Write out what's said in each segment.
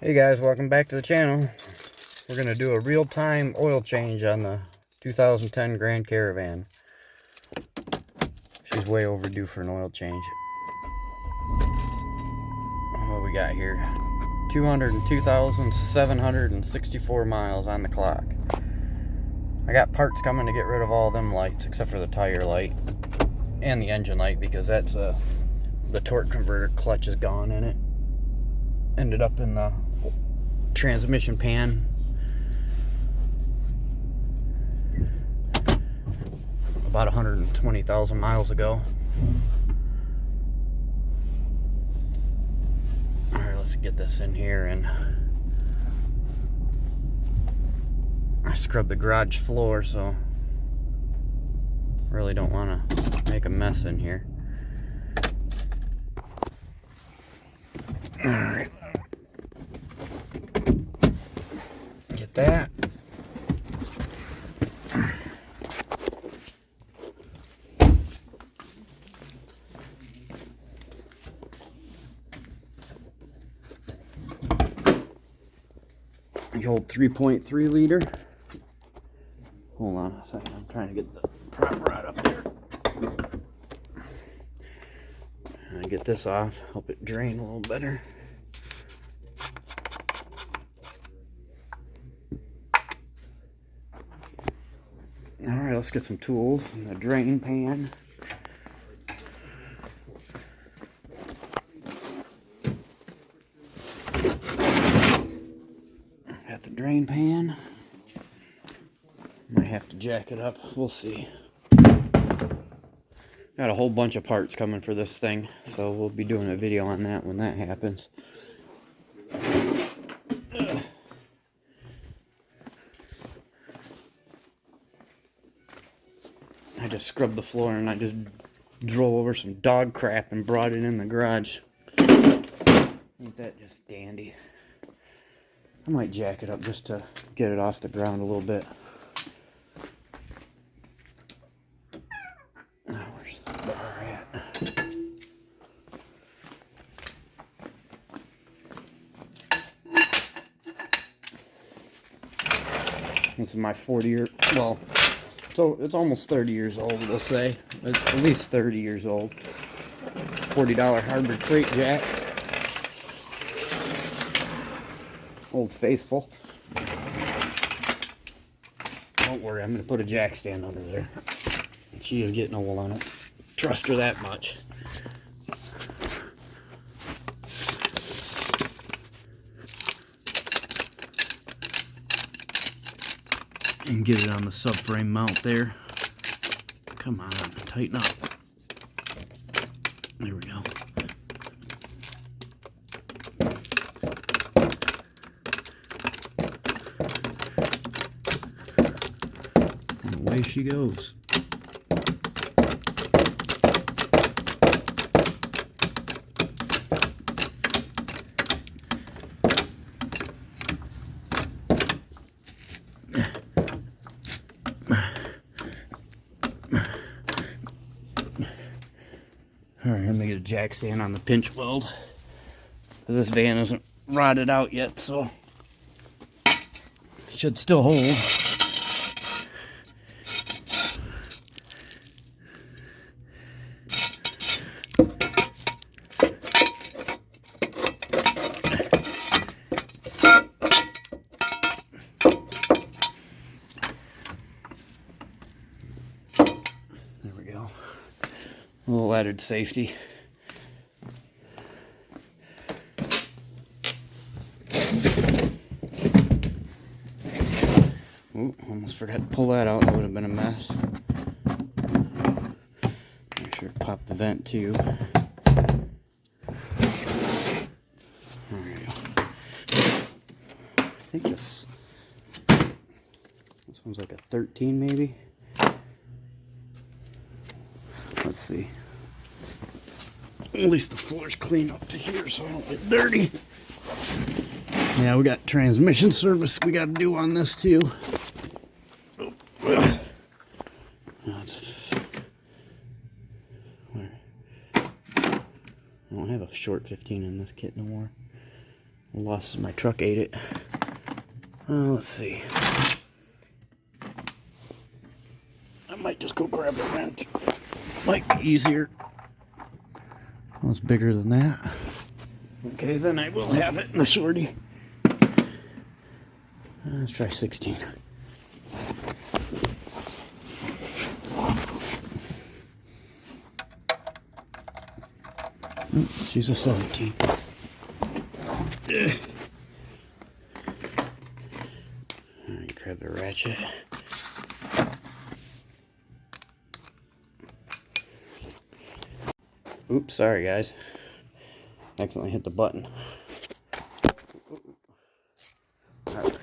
Hey guys, welcome back to the channel. We're going to do a real-time oil change on the 2010 Grand Caravan. She's way overdue for an oil change. What we got here? 202,764 miles on the clock. I got parts coming to get rid of all them lights except for the tire light and the engine light, because that's the torque converter clutch is gone in it. Ended up in the transmission pan. About 120,000 miles ago. Alright, let's get this in here, and I scrubbed the garage floor, so really don't want to make a mess in here. Alright. Get that. The old 3.3 liter. Hold on a second, I'm trying to get the prop rod up there. I get this off, help it drain a little better. Alright, let's get some tools. A drain pan. Got the drain pan. Might have to jack it up, we'll see. Got a whole bunch of parts coming for this thing, so we'll be doing a video on that when that happens. I just scrubbed the floor and I just drove over some dog crap and brought it in the garage. Ain't that just dandy? I might jack it up just to get it off the ground a little bit. Oh, where's the bar at? This is my 40-year, well, so it's almost 30 years old, we'll say. It's at least 30 years old. $40 Harbor Crate Jack. Old Faithful. Don't worry, I'm going to put a jack stand under there. She is getting old on it. Trust her that much. And get it on the subframe mount there. Come on, tighten up. There we go. And away she goes. Alright, I'm gonna get a jack stand on the pinch weld, because this van isn't rotted out yet, so it should still hold. There we go. A little added safety. Ooh, almost forgot to pull that out. That would have been a mess. Make sure to pop the vent too. There we go. I think this one's like a 13 maybe. Let's see. At least the floor's clean up to here so I don't get dirty. Yeah, we got transmission service we got to do on this too. I don't have a short 15 in this kit no more. Lost my truck ate it. Let's see. I might just go grab a wrench. Might be easier. Well, it's bigger than that. Okay, then I will have it in the shorty. Let's try 16. Let's use a 17. Alright, grab the ratchet. Oops, sorry guys. Accidentally hit the button. Alright.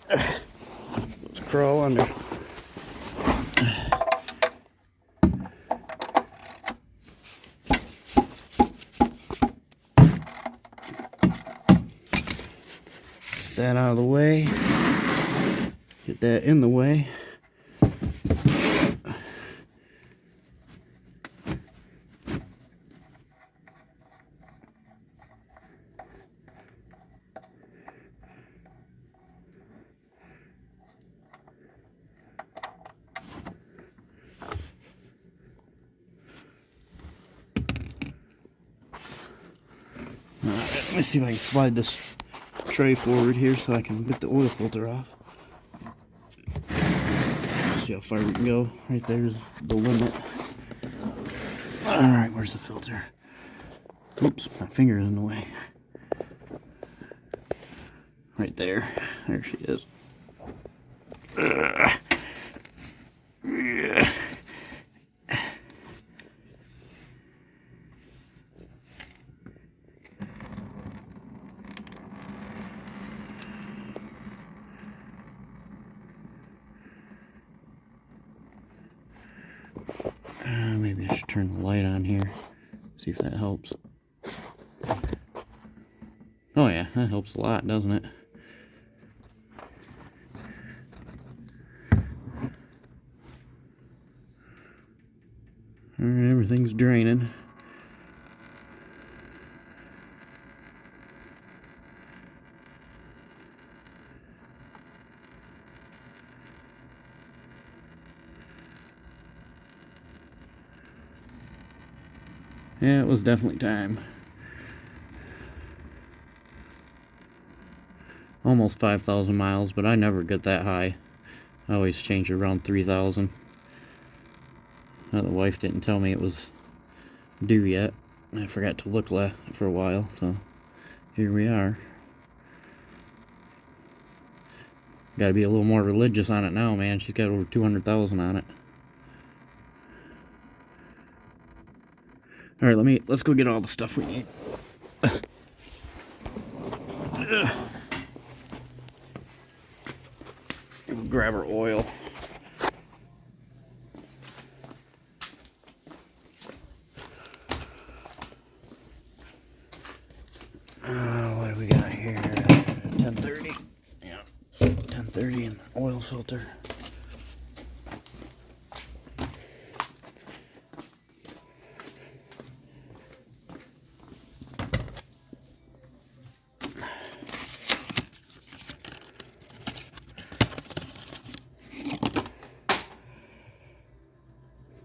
Let's crawl under. Get that out of the way. Get that in the way. Let me see if I can slide this tray forward here so I can get the oil filter off. See how far we can go. Right there's the limit. Alright, where's the filter? Oops, my finger is in the way. Right there. There she is. Yeah. Maybe I should turn the light on here. See if that helps. Oh yeah, that helps a lot, doesn't it? Alright, everything's draining. Yeah, it was definitely time. Almost 5,000 miles, but I never get that high. I always change it around 3,000. The wife didn't tell me it was due yet. I forgot to look for a while, so here we are. Gotta be a little more religious on it now, man. She's got over 200,000 on it. Alright, let's go get all the stuff we need. We'll grab our oil. What do we got here? 1030. Yeah, 1030 in the oil filter.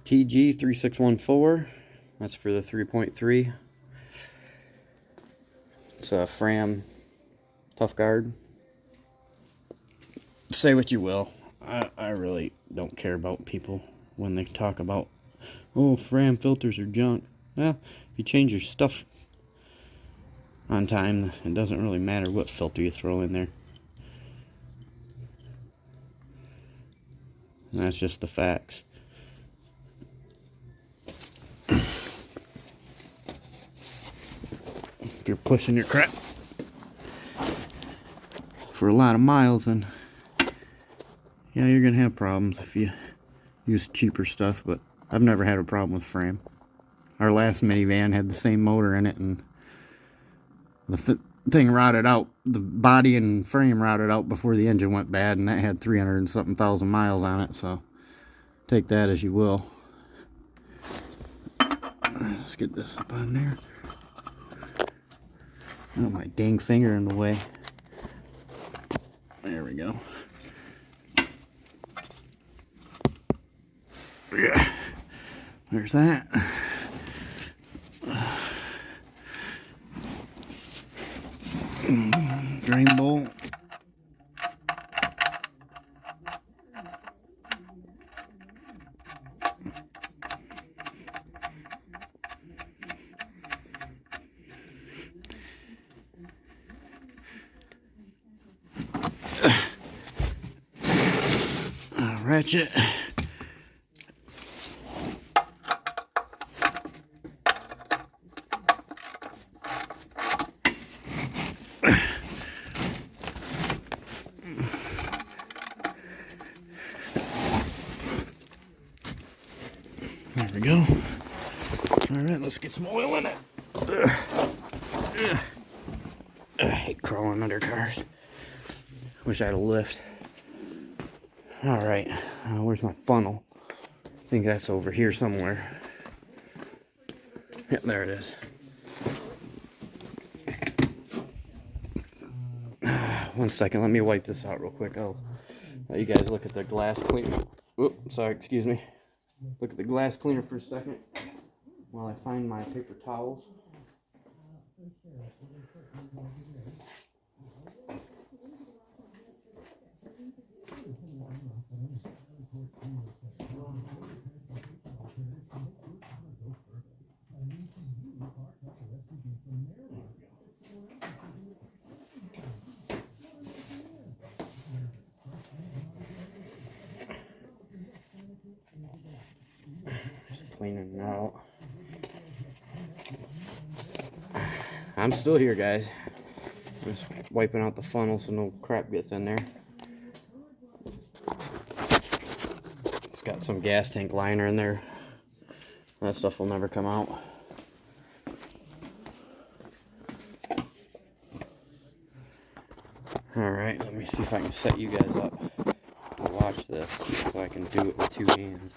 TG3614, that's for the 3.3. It's a Fram Tough Guard. Say what you will, I really don't care about people when they talk about, oh, Fram filters are junk. Well, if you change your stuff on time, it doesn't really matter what filter you throw in there. And that's just the facts. If you're pushing your crap for a lot of miles, then yeah, you're gonna have problems if you use cheaper stuff. But I've never had a problem with Fram. Our last minivan had the same motor in it, and the thing rotted out. The body and frame rotted out before the engine went bad, and that had 300 and something thousand miles on it. So take that as you will. Let's get this up on there. Oh, my dang finger in the way. There we go. Yeah. There's that. Drain bowl. Ratchet. There we go. Alright, let's get some oil in it. I hate crawling under cars. Wish I had a lift. Alright, where's my funnel? I think that's over here somewhere. Yeah, there it is. One second, let me wipe this out real quick. I'll let you guys look at the glass cleaner. Oop, sorry, excuse me. Look at the glass cleaner for a second while I find my paper towels. Just cleaning it out. I'm still here, guys. Just wiping out the funnel so no crap gets in there. It's got some gas tank liner in there. That stuff will never come out. Alright, let me see if I can set you guys up to watch this so I can do it with two hands.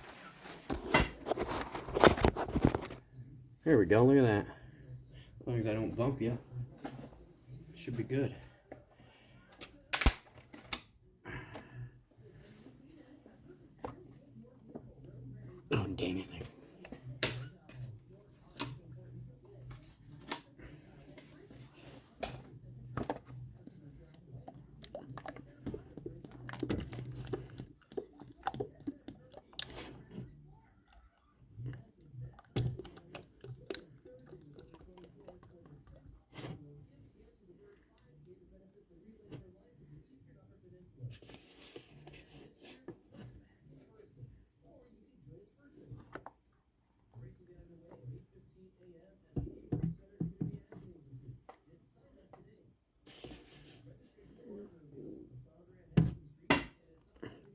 There we go, look at that. As long as I don't bump you, should be good. Oh, dang it.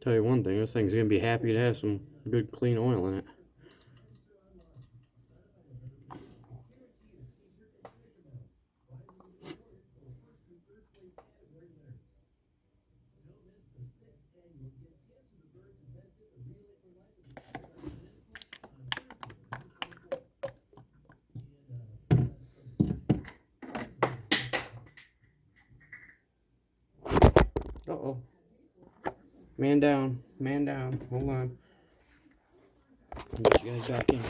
Tell you one thing, this thing's gonna be happy to have some good clean oil in it. Uh-oh. Man down, hold on. I'll get you guys back in here.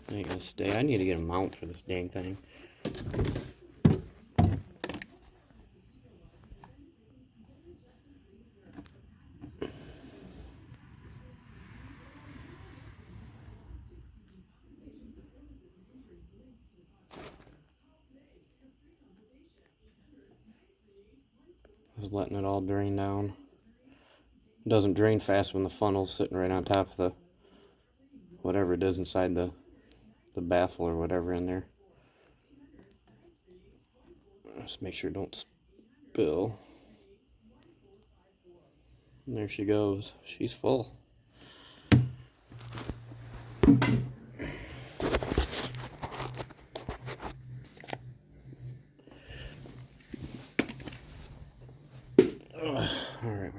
It ain't gonna stay. I need to get a mount for this dang thing. Just letting it all drain down. It doesn't drain fast when the funnel's sitting right on top of the whatever it is inside the baffle or whatever in there. Just make sure it don't spill. And there she goes. She's full.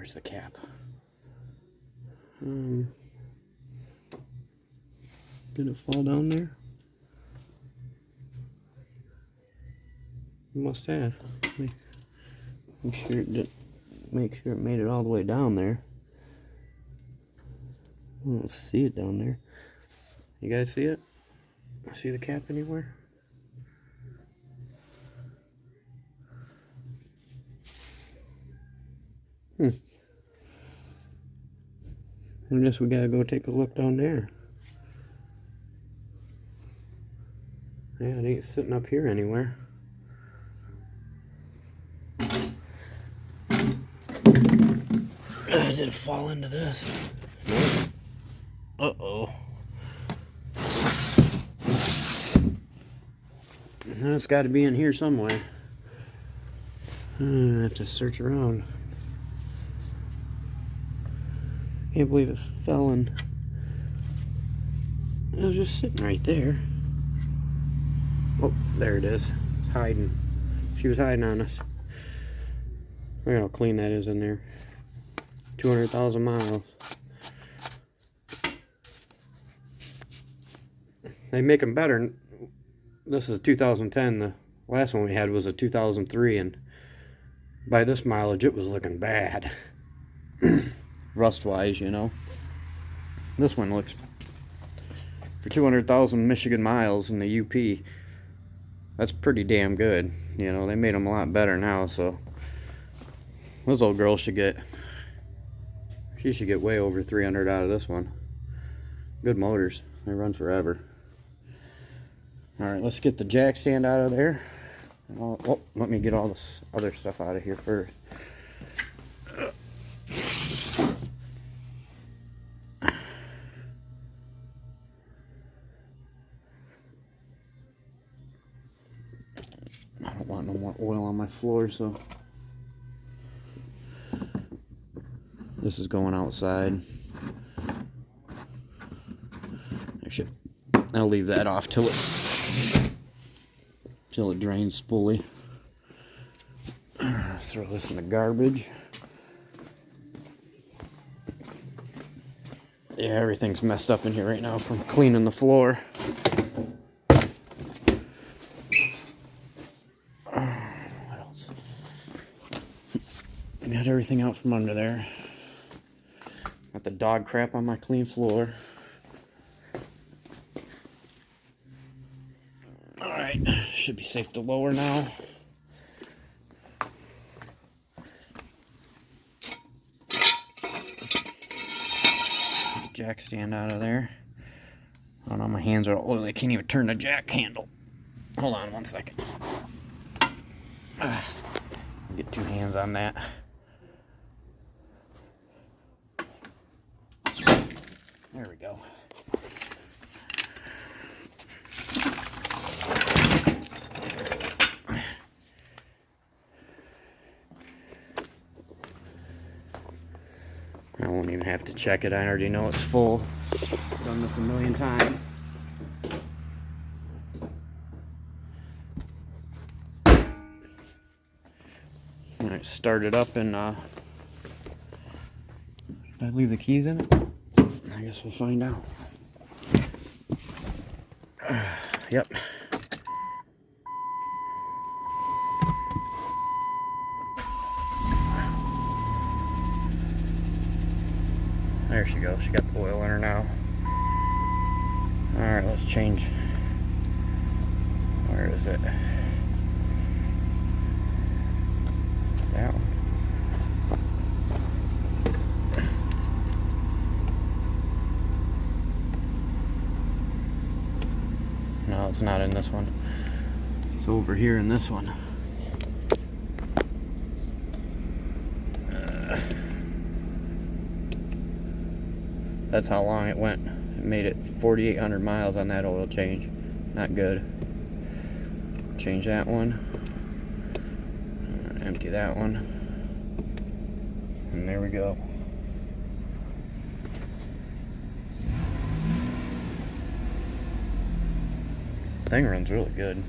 Where's the cap? Did it fall down there? It must have. Make sure it did. Make sure it made it all the way down there. I don't see it down there. You guys see it? See the cap anywhere? I guess we gotta go take a look down there. Yeah, it ain't sitting up here anywhere. Did it fall into this? Nope. Uh-oh. It's got to be in here somewhere. I have to search around. Can't believe it fell in. It was just sitting right there. Oh, there it is. It's hiding. She was hiding on us. Look how clean that is in there. 200,000 miles. They make them better. This is 2010. The last one we had was a 2003, and by this mileage, it was looking bad. Rust-wise, you know. This one looks, for 200,000 Michigan miles in the UP, that's pretty damn good. You know, they made them a lot better now, so those old girls should get, she should get way over 300 out of this one. Good motors. They run forever. Alright, let's get the jack stand out of there. Oh, let me get all this other stuff out of here first. I don't want no more oil on my floor, so this is going outside. I'll leave that off till it drains fully. Throw this in the garbage. Yeah, everything's messed up in here right now from cleaning the floor. What else? Got everything out from under there. Got the dog crap on my clean floor. Alright, should be safe to lower now. Jack stand out of there. Oh no, my hands are oily. I can't even turn the jack handle. Hold on one second. Get two hands on that. There we go. I won't even have to check it. I already know it's full. I've done this a million times. Alright, start it up and did I leave the keys in it? I guess we'll find out. Yep. There she goes. She got the oil in her now. Alright, let's change. Where is it? That one. No, it's not in this one. It's over here in this one. That's how long it went. It made it 4,800 miles on that oil change. Not good. Change that one. Empty that one. And there we go. Thing runs really good.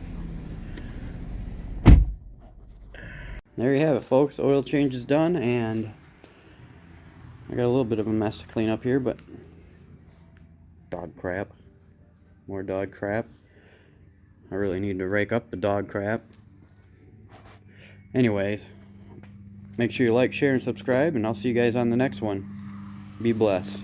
There you have it, folks. Oil change is done, and I got a little bit of a mess to clean up here, but dog crap. More dog crap. I really need to rake up the dog crap. Anyways, make sure you like, share, and subscribe, and I'll see you guys on the next one. Be blessed.